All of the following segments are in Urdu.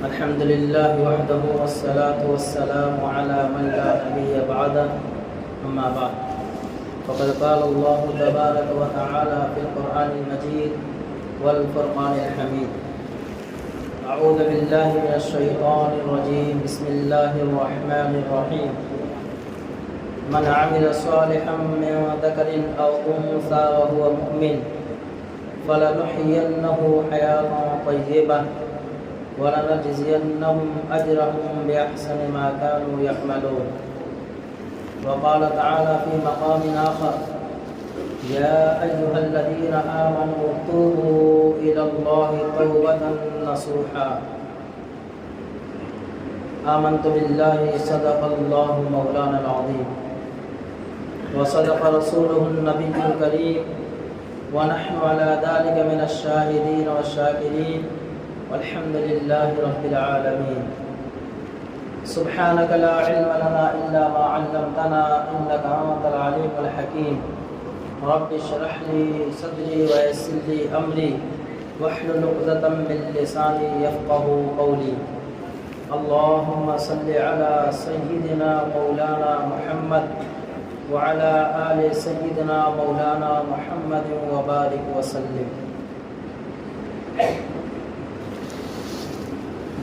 الحمد لله وحده والصلاة والسلام على من لا نبي بعده أما بعد فقد قال الله تبارك وتعالى في القرآن المجيد والفرقان الحميد أعوذ بالله من الشيطان الرجيم بسم الله الرحمن الرحيم من عمل صالحا من ذكر أو أنثى وهو مؤمن فلنحيينه حياة طيبة ولنجزينهم أجرهم بأحسن ما كانوا يعملون. وقال تعالى في مقام آخر يا أيها الذين آمنوا توبوا إلى الله توبة نصوحا آمنت بالله صدق الله مولانا العظيم وصدق رسوله النبي الكريم ونحن على ذلك من الشاهدين والشاكرين والحمد لله رب العالمين. سبحانك لا علم لنا إلا ما علمتنا إنك أنت العليم الحكيم. رب اشرح لي صدري ويسر لي أمري واحلل عقدة من لساني يفقهوا قولي. اللهم صل على سيدنا مولانا محمد وعلى آل سيدنا مولانا محمد وبارك وسلم.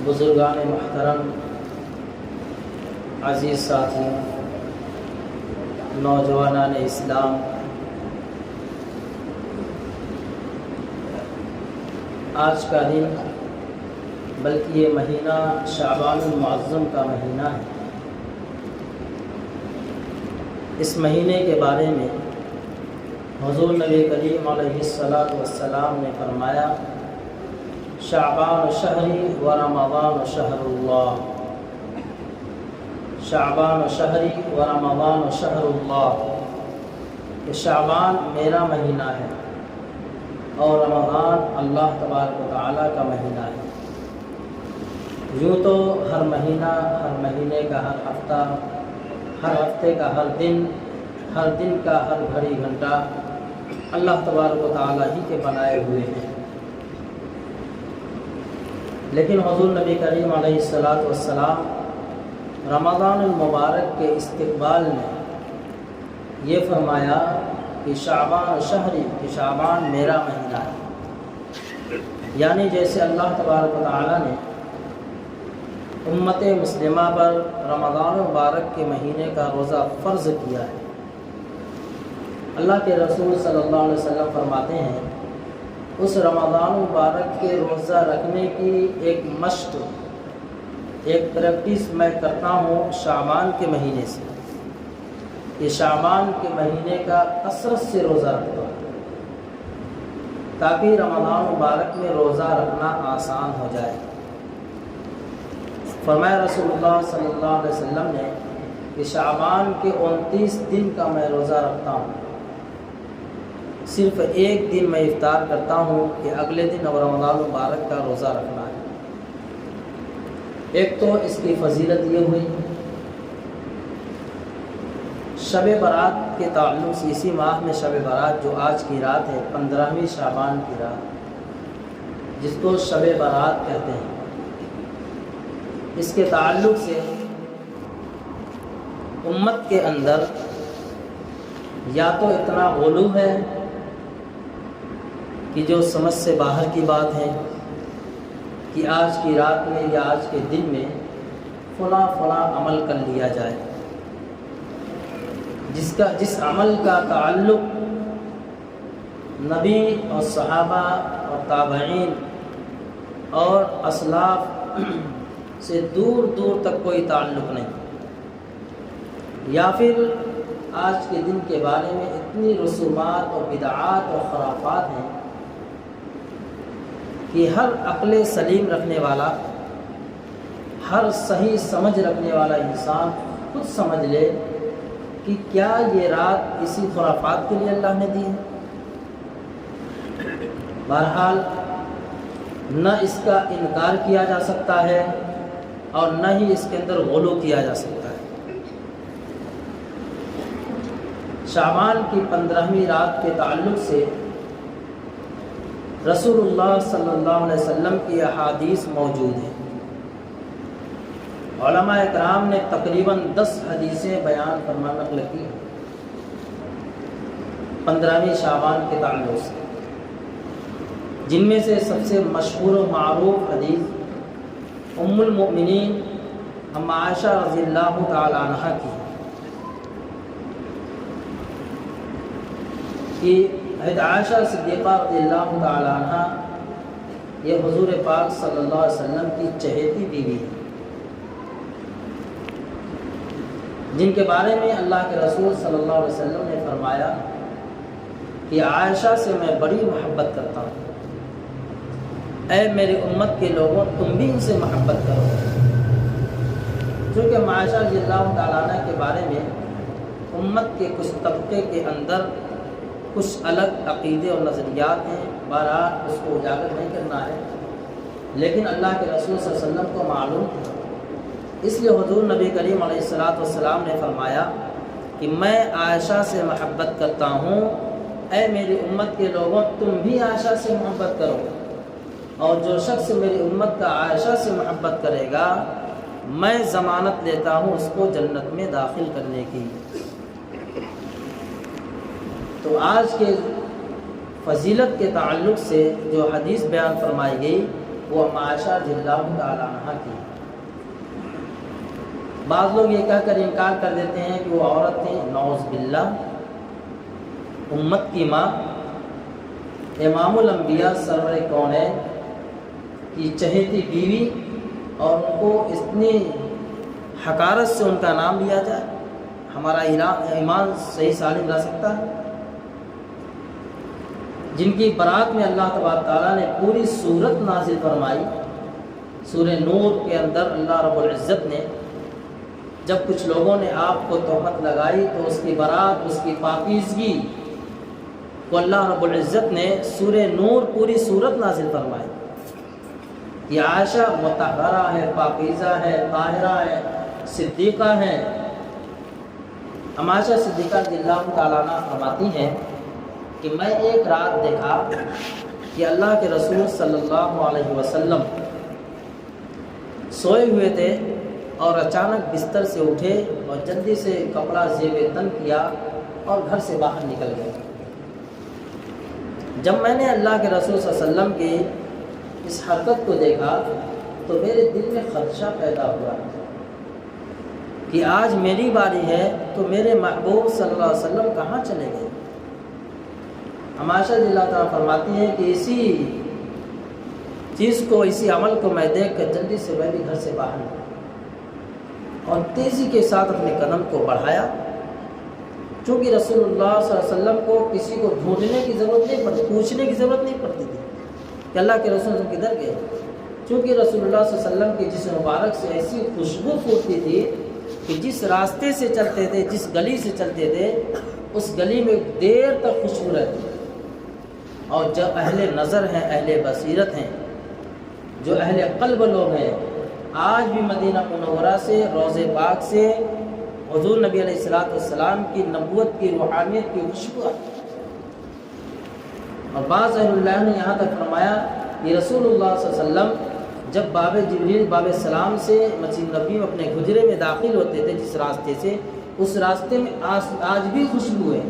بزرگان محترم، عزیز ساتھی، نوجوانان اسلام، آج کا دن بلکہ یہ مہینہ شعبان المعظم کا مہینہ ہے. اس مہینے کے بارے میں حضور نبی کریم علیہ السلام نے فرمایا شعبان شہری و رمضان شہر اللہ. شعبان شہری و رمضان شہر اللہ، کہ شعبان میرا مہینہ ہے اور رمضان اللہ تبارک و تعالیٰ کا مہینہ ہے. یوں تو ہر مہینہ، ہر مہینے کا ہر ہفتہ، ہر ہفتے کا ہر دن کا ہر گھڑی گھنٹہ اللہ تبارک و تعالیٰ ہی کے بنائے ہوئے ہیں. لیکن حضور نبی کریم علیہ السلام رمضان المبارک کے استقبال میں یہ فرمایا کہ شعبان شہری، کہ شعبان میرا مہینہ ہے. یعنی جیسے اللہ تبارک و تعالیٰ نے امت مسلمہ پر رمضان المبارک کے مہینے کا روزہ فرض کیا ہے. اللہ کے رسول صلی اللہ علیہ وسلم فرماتے ہیں اس رمضان المبارک کے روزہ رکھنے کی ایک مشق، ایک پریکٹس میں کرتا ہوں شعبان کے مہینے سے. کہ شعبان کے مہینے کا کثرت سے روزہ رکھتا ہوں تاکہ رمضان مبارک میں روزہ رکھنا آسان ہو جائے. فرمایا رسول اللہ صلی اللہ علیہ وسلم نے کہ شعبان کے 29 دن کا میں روزہ رکھتا ہوں. صرف ایک دن میں افطار کرتا ہوں کہ اگلے دن رمضان مبارک کا روزہ رکھنا ہے. ایک تو اس کی فضیلت یہ ہوئی شب برات کے تعلق سے. اسی ماہ میں شب برات جو آج کی رات ہے، 15ویں شعبان کی رات، جس کو شب برات کہتے ہیں، اس کے تعلق سے امت کے اندر یا تو اتنا غلو ہے کہ جو سمجھ سے باہر کی بات ہے کہ آج کی رات میں یا آج کے دن میں فلاں عمل کر لیا جائے، جس عمل کا تعلق نبی اور صحابہ اور تابعین اور اسلاف سے دور دور تک کوئی تعلق نہیں. یا پھر آج کے دن کے بارے میں اتنی رسومات اور بدعات اور خرافات ہیں کہ ہر عقل سلیم رکھنے والا، ہر صحیح سمجھ رکھنے والا انسان خود سمجھ لے کہ کیا یہ رات اسی خرافات کے لیے اللہ نے دی ہے. بہرحال نہ اس کا انکار کیا جا سکتا ہے اور نہ ہی اس کے اندر غلو کیا جا سکتا ہے. شعبان کی 15ویں رات کے تعلق سے رسول اللہ صلی اللہ علیہ وسلم کی احادیث موجود ہیں. علماء اکرام نے تقریباً 10 حدیثیں بیان فرما نقل کی 15ویں شعبان کے تعلق سے، جن میں سے سب سے مشہور و معروف حدیث ام المؤمنین ام عائشہ رضی اللہ تعالی عنہ کی کہ حضرت عائشہ صدیقہ رضی اللہ تعالی عنہ یہ حضور پاک صلی اللہ علیہ وسلم کی چہیتی بیوی ہے، جن کے بارے میں اللہ کے رسول صلی اللہ علیہ وسلم نے فرمایا کہ عائشہ سے میں بڑی محبت کرتا ہوں، اے میری امت کے لوگوں تم بھی ان سے محبت کرو۔ چونکہ عائشہ رضی اللہ تعالیٰ عنہ کے بارے میں امت کے کچھ طبقے کے اندر کچھ الگ عقیدے اور نظریات ہیں، بہرحال اس کو اجاگر نہیں کرنا ہے، لیکن اللہ کے رسول صلی اللہ علیہ وسلم کو معلوم تھا، اس لیے حضور نبی کریم علیہ السلام نے فرمایا کہ میں عائشہ سے محبت کرتا ہوں، اے میری امت کے لوگوں تم بھی عائشہ سے محبت کرو، اور جو شخص میری امت کا عائشہ سے محبت کرے گا میں ضمانت لیتا ہوں اس کو جنت میں داخل کرنے کی۔ تو آج کے فضیلت کے تعلق سے جو حدیث بیان فرمائی گئی وہ عائشہ رضی اللہ تعالی عنہ کی۔ بعض لوگ یہ کہہ کر انکار کر دیتے ہیں کہ وہ عورت ہیں، نعوذ باللہ، امت کی ماں، امام الانبیاء سرور کونین کی چہیتی بیوی، اور ان کو اتنی حقارت سے ان کا نام لیا جائے، ہمارا ایمان صحیح سالم رہ سکتا ہے؟ جن کی برات میں اللہ تبارک تعالیٰ نے پوری سورت نازل فرمائی، سورہ نور کے اندر اللہ رب العزت نے جب کچھ لوگوں نے آپ کو تہمت لگائی تو اس کی برات، اس کی پاکیزگی کو اللہ رب العزت نے سورہ نور پوری سورت نازل فرمائی کہ عائشہ مطہرہ ہے، پاکیزہ ہے، طاہرہ ہے، صدیقہ ہے۔ عائشہ صدیقہ رضی اللہ تعالیٰ عنہ فرماتی ہیں کہ میں ایک رات دیکھا کہ اللہ کے رسول صلی اللہ علیہ وسلم سوئے ہوئے تھے اور اچانک بستر سے اٹھے اور جلدی سے کپڑا زیب تن کیا اور گھر سے باہر نکل گئے۔ جب میں نے اللہ کے رسول صلی اللہ علیہ وسلم کی اس حرکت کو دیکھا تو میرے دل میں خدشہ پیدا ہوا کہ آج میری باری ہے تو میرے محبوب صلی اللہ علیہ وسلم کہاں چلے گئے۔ عائشہ رضی اللہ تعالیٰ فرماتی ہیں کہ اسی چیز کو، اسی عمل کو میں دیکھ کر جلدی سے میں بھی گھر سے باہر نکلا اور تیزی کے ساتھ اپنے قدم کو بڑھایا، چونکہ رسول اللہ صلی اللہ علیہ وسلم کو کسی کو ڈھونڈنے کی ضرورت نہیں پڑتی، پوچھنے کی ضرورت نہیں پڑتی تھی کہ اللہ کے رسول کدھر گئے، چونکہ رسول اللہ صلی اللہ علیہ وسلم کی جسم مبارک سے ایسی خوشبو پھوٹتی تھی کہ جس راستے سے چلتے تھے، جس گلی سے چلتے تھے، اس گلی میں دیر تک خوشبو رہتی۔ اور جو اہل نظر ہیں، اہل بصیرت ہیں، جو اہل قلب لوگ ہیں، آج بھی مدینہ منورہ سے، روضہ پاک سے حضور نبی علیہ السلام کی نبوت کی روحانیت کی خوشبو آتی۔ اور بعض اہل اللہ نے یہاں تک فرمایا کہ رسول اللہ صلی اللہ علیہ وسلم جب باب جبریل باب السلام سے مسجد نبی میں اپنے حجرے میں داخل ہوتے تھے جس راستے سے، اس راستے میں آج بھی خوشبو ہے۔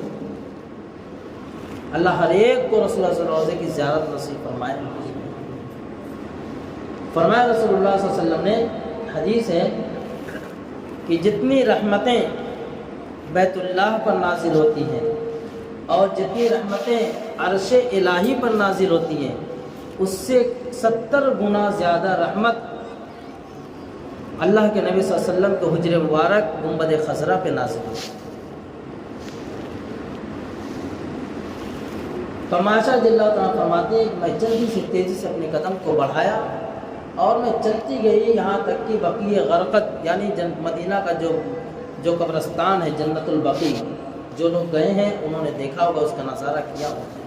اللہ ہر ایک کو رسول اللہ صلی اللہ علیہ وسلم کی زیارت نصیب فرمائے۔ فرمایا رسول اللہ صلی اللہ علیہ وسلم نے، حدیث ہے کہ جتنی رحمتیں بیت اللہ پر نازل ہوتی ہیں اور جتنی رحمتیں عرش الہی پر نازل ہوتی ہیں، اس سے 70 گنا زیادہ رحمت اللہ کے نبی صلی اللہ علیہ وسلم کے حجر مبارک گنبد خضرا پہ نازل ہوتی ہے۔ عائشہ رضی اللہ تعالیٰ فرماتے ہیں کہ میں جلدی سے تیزی سے اپنے قدم کو بڑھایا اور میں چلتی گئی یہاں تک کہ بقیع غرقت، یعنی مدینہ کا جو قبرستان ہے جنت البقیع، جو لوگ گئے ہیں انہوں نے دیکھا ہوگا، اس کا نظارہ کیا ہوگا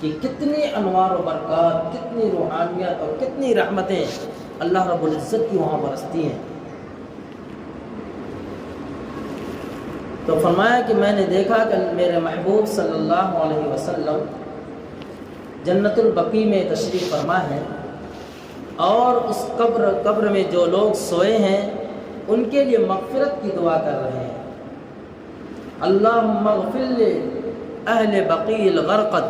کہ کتنی انوار و برکات، کتنی روحانیت اور کتنی رحمتیں اللہ رب العزت کی وہاں برستی ہیں۔ تو فرمایا کہ میں نے دیکھا کہ میرے محبوب صلی اللہ علیہ وسلم جنت البقیع میں تشریف فرما ہے، اور اس قبر میں جو لوگ سوئے ہیں ان کے لیے مغفرت کی دعا کر رہے ہیں۔ اللہم اغفر لأہل بقیع الغرقد،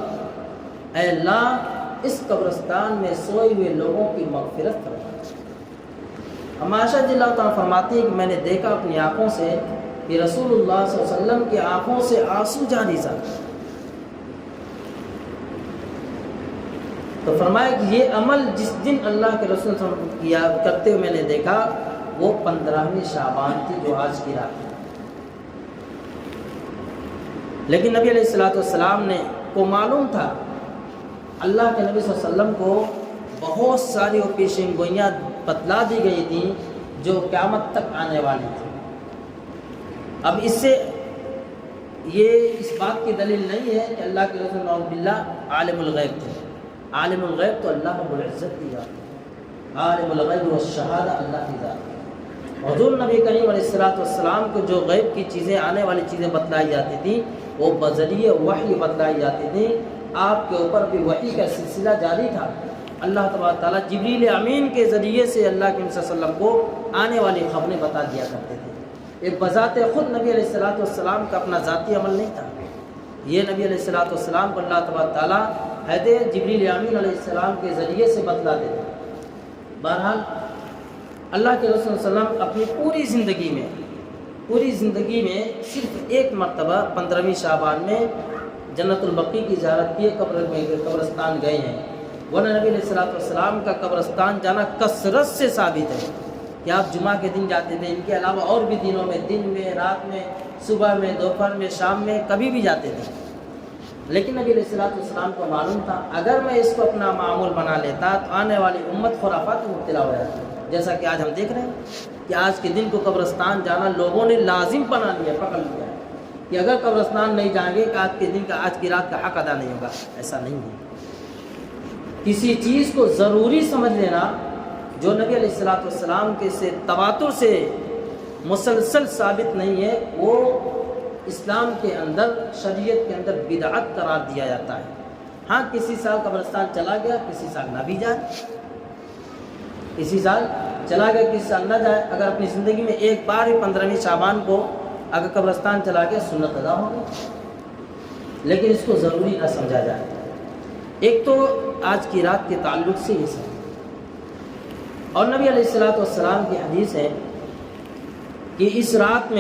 اے اللہ اس قبرستان میں سوئے ہوئے لوگوں کی مغفرت فرما۔ ہم عائشہ رضی اللہ تعالیٰ فرماتی ہیں کہ میں نے دیکھا اپنی آنکھوں سے کہ رسول اللہ صلی اللہ علیہ وسلم کی آنکھوں سے آنسو جاری تھا، تو فرمایا کہ یہ عمل جس دن اللہ کے رسول صلی اللہ علیہ وسلم کیا کرتے ہوئے میں نے دیکھا وہ 15ویں شعبان تھی، جو آج کی رات ہے۔ لیکن نبی علیہ الصلوۃ والسلام نے کو معلوم تھا، اللہ کے نبی صلی اللہ علیہ وسلم کو بہت ساری پیشین گوئیاں بتلا دی گئی تھیں جو قیامت تک آنے والی تھی۔ اب اس سے یہ اس بات کی دلیل نہیں ہے کہ اللہ کے رسول نعوذ باللہ عالم الغیب تھے۔ عالم الغیب تو اللہ رب العزت کی ذات ہے، عالم الغیب والشہادہ اللہ کی ذات ہے۔ حضور نبی کریم علیہ السلام کو جو غیب کی چیزیں، آنے والی چیزیں بتلائی جاتی تھیں وہ بذریعہ وحی بتلائی جاتی تھیں۔ آپ کے اوپر بھی وحی کا سلسلہ جاری تھا۔ اللہ تبارک تعالیٰ جبریل امین کے ذریعے سے اللہ کے نبی صلی اللہ علیہ وسلم کو آنے والی خبریں بتا دیا کرتے تھے۔ ایک بذات خود نبی علیہ السلام کا اپنا ذاتی عمل نہیں تھا، یہ نبی علیہ السلام کو اللہ تبارک تعالیٰ حضرت جبریل امین علیہ السلام کے ذریعے سے بتلاتے تھے۔ بہرحال اللہ کے رسول صلی اللہ علیہ وسلم اپنی پوری زندگی میں صرف ایک مرتبہ 15ویں شعبان میں جنت البقیع کی زیارت کی، قبرستان گئے ہیں، ورنہ نبی علیہ السلام کا قبرستان جانا کثرت سے ثابت ہے کہ آپ جمعہ کے دن جاتے تھے، ان کے علاوہ اور بھی دنوں میں، دن میں، رات میں، صبح میں، دوپہر میں، شام میں، کبھی بھی جاتے تھے۔ لیکن نبی علیہ السلام کو معلوم تھا اگر میں اس کو اپنا معمول بنا لیتا تو آنے والی امت خرافات میں مبتلا ہو جاتی، جیسا کہ آج ہم دیکھ رہے ہیں کہ آج کے دن کو قبرستان جانا لوگوں نے لازم بنا لیا، پکڑ لیا کہ اگر قبرستان نہیں جائیں گے کہ آج کے دن کا، آج کی رات کا حق ادا نہیں ہوگا۔ ایسا نہیں ہے، کسی چیز کو ضروری سمجھ لینا جو نبی علیہ السلام کے سے تواتر سے مسلسل ثابت نہیں ہے، وہ اسلام کے اندر، شریعت کے اندر بدعت قرار دیا جاتا ہے۔ ہاں کسی سال قبرستان چلا گیا، کسی سال نہ بھی جائے، کسی سال چلا گیا، کسی سال نہ جائے، اگر اپنی زندگی میں ایک بار ہی 15ویں شعبان کو اگر قبرستان چلا گیا سنت ادا ہوگی، لیکن اس کو ضروری نہ سمجھا جائے۔ ایک تو آج کی رات کے تعلق سے یہ سب، اور نبی علیہ السلام کی حدیث ہے کہ اس رات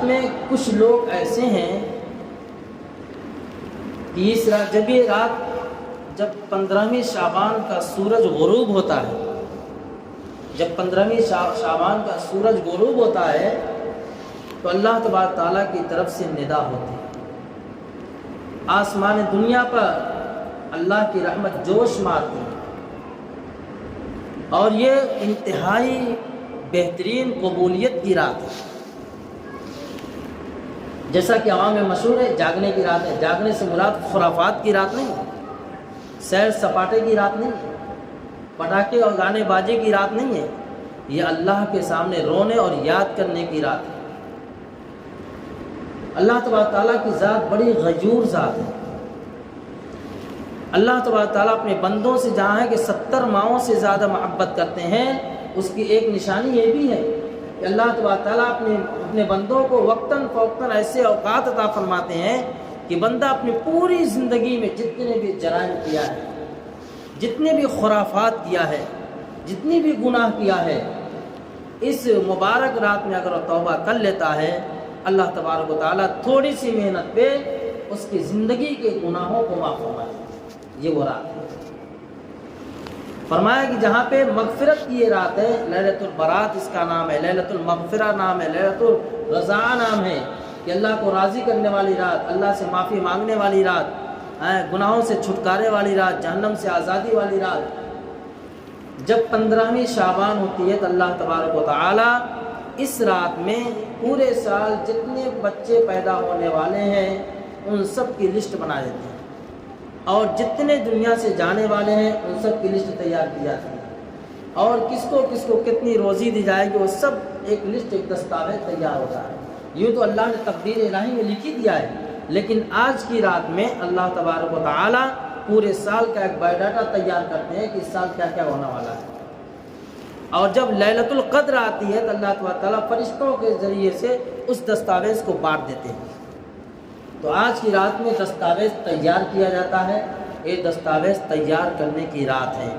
میں کچھ لوگ ایسے ہیں کہ اس رات جب 15ویں شعبان کا سورج غروب ہوتا ہے، جب 15ویں شعبان کا سورج غروب ہوتا ہے تو اللہ تبارک تعالیٰ کی طرف سے ندا ہوتی ہے، آسمان دنیا پر اللہ کی رحمت جوش مارتی ہے، اور یہ انتہائی بہترین قبولیت کی رات ہے۔ جیسا کہ عوام میں مشہور ہے جاگنے کی رات ہے، جاگنے سے مراد خرافات کی رات نہیں ہے، سیر سپاٹے کی رات نہیں ہے، پٹاخے اور گانے بازی کی رات نہیں ہے، یہ اللہ کے سامنے رونے اور یاد کرنے کی رات ہے۔ اللہ تبارک تعالیٰ کی ذات بڑی غیور ذات ہے۔ اللہ تبارک تعالیٰ اپنے بندوں سے جہاں ہے کہ 70 ماؤں سے زیادہ محبت کرتے ہیں، اس کی ایک نشانی یہ بھی ہے کہ اللہ تبارک تعالیٰ اپنے بندوں کو وقتاً فوقتاً ایسے اوقات عطا فرماتے ہیں کہ بندہ اپنی پوری زندگی میں جتنے بھی جرائم کیا ہے، جتنے بھی خرافات کیا ہے، جتنی بھی گناہ کیا ہے، اس مبارک رات میں اگر وہ توبہ کر لیتا ہے، اللہ تبارک و تعالیٰ تھوڑی سی محنت پہ اس کی زندگی کے گناہوں کو معاف فرماتے ہیں۔ یہ وہ رات ہے، فرمایا کہ جہاں پہ مغفرت کی یہ رات ہے، لیلۃ البرات اس کا نام ہے، لیلۃ المغفرہ نام ہے، لیلۃ الرضا نام ہے، کہ اللہ کو راضی کرنے والی رات، اللہ سے معافی مانگنے والی رات، گناہوں سے چھٹکارے والی رات، جہنم سے آزادی والی رات۔ جب 15ویں شعبان ہوتی ہے تو اللہ تبارک و تعالی اس رات میں پورے سال جتنے بچے پیدا ہونے والے ہیں ان سب کی لسٹ بنا دیتے ہیں، اور جتنے دنیا سے جانے والے ہیں ان سب کی لسٹ تیار کی جاتی ہے، اور کس کو کتنی روزی دی جائے گی وہ سب ایک لسٹ، ایک دستاویز تیار ہوتا ہے۔ یوں تو اللہ نے تقدیر الہی میں لکھی دیا ہے، لیکن آج کی رات میں اللہ تبارک و تعالی پورے سال کا ایک بایو ڈاٹا تیار کرتے ہیں کہ اس سال کیا کیا ہونے والا ہے۔ اور جب لیلۃ القدر آتی ہے تو اللہ تعالیٰ فرشتوں کے ذریعے سے اس دستاویز کو بانٹ دیتے ہیں۔ تو آج کی رات میں دستاویز تیار کیا جاتا ہے، یہ دستاویز تیار کرنے کی رات ہے۔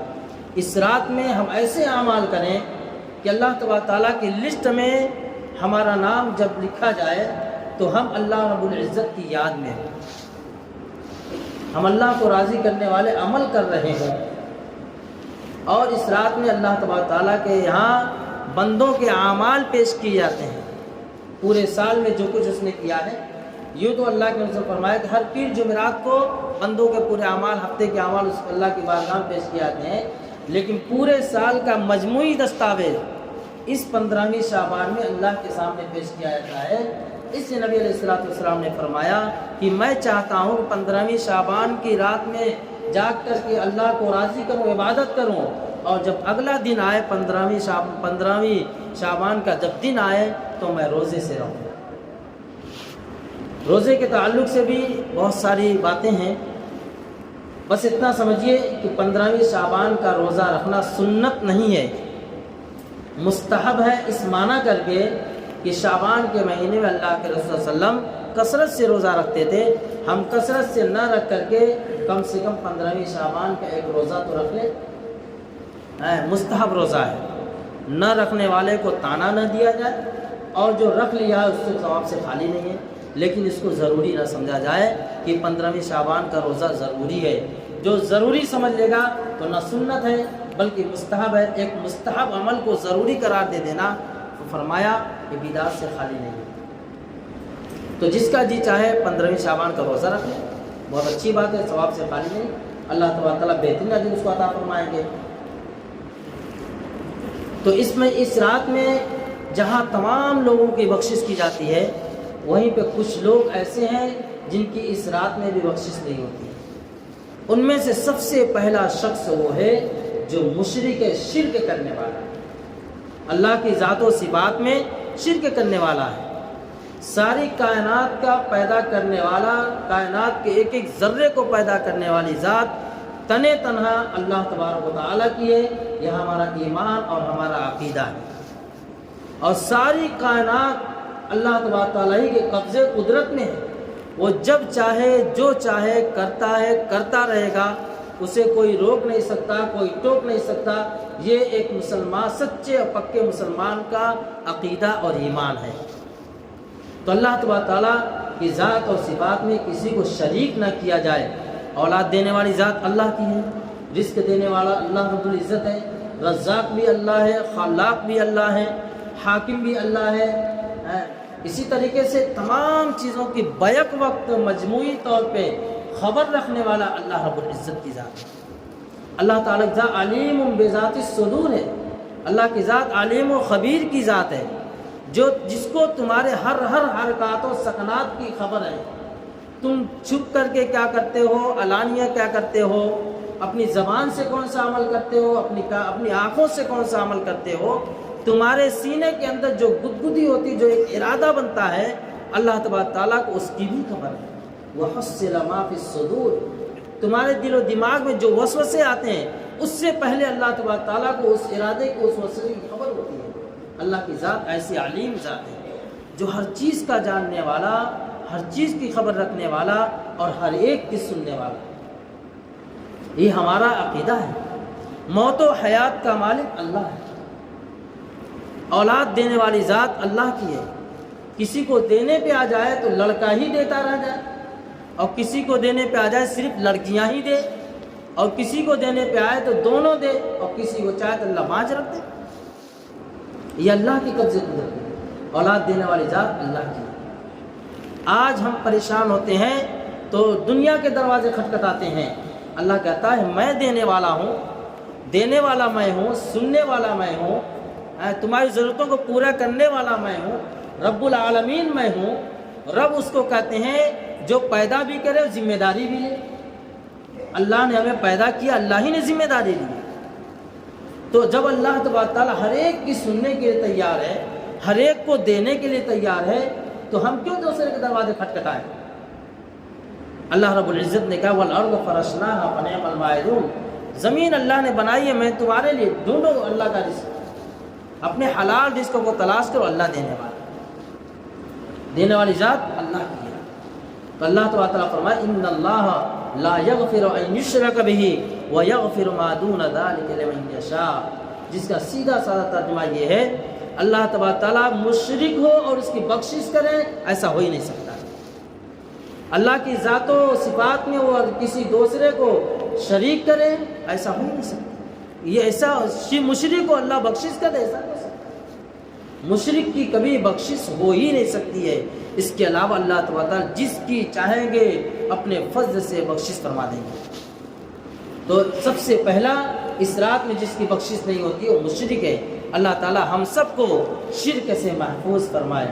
اس رات میں ہم ایسے اعمال کریں کہ اللہ تعالیٰ کی لسٹ میں ہمارا نام جب لکھا جائے تو ہم اللہ رب العزت کی یاد میں ہوں، ہم اللہ کو راضی کرنے والے عمل کر رہے ہوں۔ اور اس رات میں اللہ تبارک تعالیٰ کے یہاں بندوں کے اعمال پیش کیے جاتے ہیں، پورے سال میں جو کچھ اس نے کیا ہے۔ یوں تو اللہ کے رسول فرمایا کہ ہر پیر جمعرات کو بندوں کے پورے اعمال، ہفتے کے اعمال اس اللہ کی بارگاہ میں پیش کیے جاتے ہیں، لیکن پورے سال کا مجموعی دستاویز اس 15ویں شعبان میں اللہ کے سامنے پیش کیا جاتا ہے۔ اس سے نبی علیہ السلام نے فرمایا کہ میں چاہتا ہوں 15ویں شعبان کی رات میں جاگ کر کے اللہ کو راضی کروں، عبادت کروں، اور جب اگلا دن آئے 15ویں شعبان کا جب دن آئے تو میں روزے سے رہوں۔ روزے کے تعلق سے بھی بہت ساری باتیں ہیں، بس اتنا سمجھیے کہ 15ویں شعبان کا روزہ رکھنا سنت نہیں ہے، مستحب ہے، اس معنی کر کے کہ شعبان کے مہینے میں اللہ کے رسول صلی اللہ علیہ وسلم کثرت سے روزہ رکھتے تھے، ہم کثرت سے نہ رکھ کر کے کم سے کم 15ویں شعبان کا ایک روزہ تو رکھ لیں۔ مستحب روزہ ہے، نہ رکھنے والے کو طعنہ نہ دیا جائے، اور جو رکھ لیا ہے اس سے ثواب سے خالی نہیں ہے، لیکن اس کو ضروری نہ سمجھا جائے کہ 15ویں شعبان کا روزہ ضروری ہے۔ جو ضروری سمجھ لے گا تو نہ سنت ہے بلکہ مستحب ہے۔ ایک مستحب عمل کو ضروری قرار دے دینا تو فرمایا کہ بدعت سے خالی نہیں ہے۔ تو جس کا جی چاہے 15ویں شعبان کا روزہ رکھ لے، بہت اچھی بات ہے، ثواب سے خالی نہیں، اللہ تبارک تعالیٰ بہترین اجر اس کو عطا فرمائیں گے۔ تو اس رات میں جہاں تمام لوگوں کی بخشش کی جاتی ہے، وہیں پہ کچھ لوگ ایسے ہیں جن کی اس رات میں بھی بخشش نہیں ہوتی۔ ان میں سے سب سے پہلا شخص وہ ہے جو مشرک شرک کرنے والا ہے، اللہ کی ذات و صفات میں شرک کرنے والا ہے۔ ساری کائنات کا پیدا کرنے والا، کائنات کے ایک ایک ذرے کو پیدا کرنے والی ذات تنے تنہا اللہ تبارک و تعالیٰ کی ہے، یہ ہمارا ایمان اور ہمارا عقیدہ ہے۔ اور ساری کائنات اللہ تبارک تعالیٰ ہی کے قبضے قدرت میں ہے، وہ جب چاہے جو چاہے کرتا ہے، کرتا رہے گا، اسے کوئی روک نہیں سکتا، کوئی ٹوک نہیں سکتا۔ یہ ایک مسلمان، سچے اور پکے مسلمان کا عقیدہ اور ایمان ہے۔ تو اللہ تبارک تعالیٰ کی ذات اور صفات میں کسی کو شریک نہ کیا جائے۔ اولاد دینے والی ذات اللہ کی ہے، رزق دینے والا اللہ رب العزت ہے، رزاق بھی اللہ ہے، خلاق بھی اللہ ہے، حاکم بھی اللہ ہے۔ اسی طریقے سے تمام چیزوں کی بیک وقت مجموعی طور پہ خبر رکھنے والا اللہ رب العزت کی ذات ہے۔ اللہ تعالیٰ کی ذات علیم بذات الصدور ہے، اللہ کی ذات علیم و خبیر کی ذات ہے، جس کو تمہارے ہر حرکات و سکنات کی خبر ہے۔ تم چھپ کر کے کیا کرتے ہو، علانیہ کیا کرتے ہو، اپنی زبان سے کون سا عمل کرتے ہو، اپنی آنکھوں سے کون سا عمل کرتے ہو، تمہارے سینے کے اندر جو گدگدی ہوتی، جو ایک ارادہ بنتا ہے، اللہ تبارک تعالیٰ کو اس کی بھی خبر ہے۔ وَحُصِّلَ مَا فِي الصُّدُورِ، تمہارے دل و دماغ میں جو وسوسے آتے ہیں اس سے پہلے اللہ تبارک تعالیٰ کو اس ارادے کو، اس وسوسے کی خبر ہوتی ہے۔ اللہ کی ذات ایسی علیم ذات ہے جو ہر چیز کا جاننے والا، ہر چیز کی خبر رکھنے والا اور ہر ایک کی سننے والا۔ یہ ہمارا عقیدہ ہے۔ موت و حیات کا مالک اللہ ہے، اولاد دینے والی ذات اللہ کی ہے۔ کسی کو دینے پہ آ جائے تو لڑکا ہی دیتا رہ جائے، اور کسی کو دینے پہ آ جائے صرف لڑکیاں ہی دے، اور کسی کو دینے پہ آئے تو دونوں دے، اور کسی کو چاہے تو اللہ بانجھ رکھ دے۔ یہ اللہ کی قبضے قدرت ہے، اولاد دینے والی ذات اللہ کی ہے۔ آج ہم پریشان ہوتے ہیں تو دنیا کے دروازے کھٹکھٹاتے ہیں، اللہ کہتا ہے میں دینے والا ہوں، دینے والا میں ہوں، سننے والا میں ہوں، تمہاری ضرورتوں کو پورا کرنے والا میں ہوں، رب العالمین میں ہوں۔ رب اس کو کہتے ہیں جو پیدا بھی کرے ذمہ داری بھی لے۔ اللہ نے ہمیں پیدا کیا، اللہ ہی نے ذمہ داری لی۔ تو جب اللہ تبارک تعالیٰ ہر ایک کی سننے کے لیے تیار ہے، ہر ایک کو دینے کے لیے تیار ہے، تو ہم کیوں دوسرے کے دروازے کھٹکھٹائیں؟ اللہ رب العزت نے کہا وَالْأَرْضَ فَرَشْنَاهَا فَنِعْمَ الْمَاعِدُونَ، زمین اللہ نے بنائی ہے، میں تمہارے لیے ڈھونڈو اللہ کا رزق، اپنے حلال رزق کو تلاش کرو، اللہ دینے والی ذات اللہ کی ہے۔ تو اللہ تعالیٰ فرمائے ان اللہ لا یغفر ان یشرک بہ ویغفر ما دون ذلک لمن یشاء، جس کا سیدھا سادہ ترجمہ یہ ہے اللہ تبارک تعالیٰ مشرک ہو اور اس کی بخشش کرے، ایسا ہو ہی نہیں سکتا۔ اللہ کی ذات و صفات میں وہ کسی دوسرے کو شریک کرے، ایسا ہو ہی نہیں سکتا۔ یہ ایسا مشرک کو اللہ بخشش کرے، ایسا ہو سکتا ہے؟ مشرک کی کبھی بخشش ہو ہی نہیں سکتی ہے۔ اس کے علاوہ اللہ تعالیٰ جس کی چاہیں گے اپنے فضل سے بخشش فرما دیں گے۔ تو سب سے پہلا اس رات میں جس کی بخشش نہیں ہوتی وہ مشرک ہے۔ اللہ تعالیٰ ہم سب کو شرک سے محفوظ فرمائے۔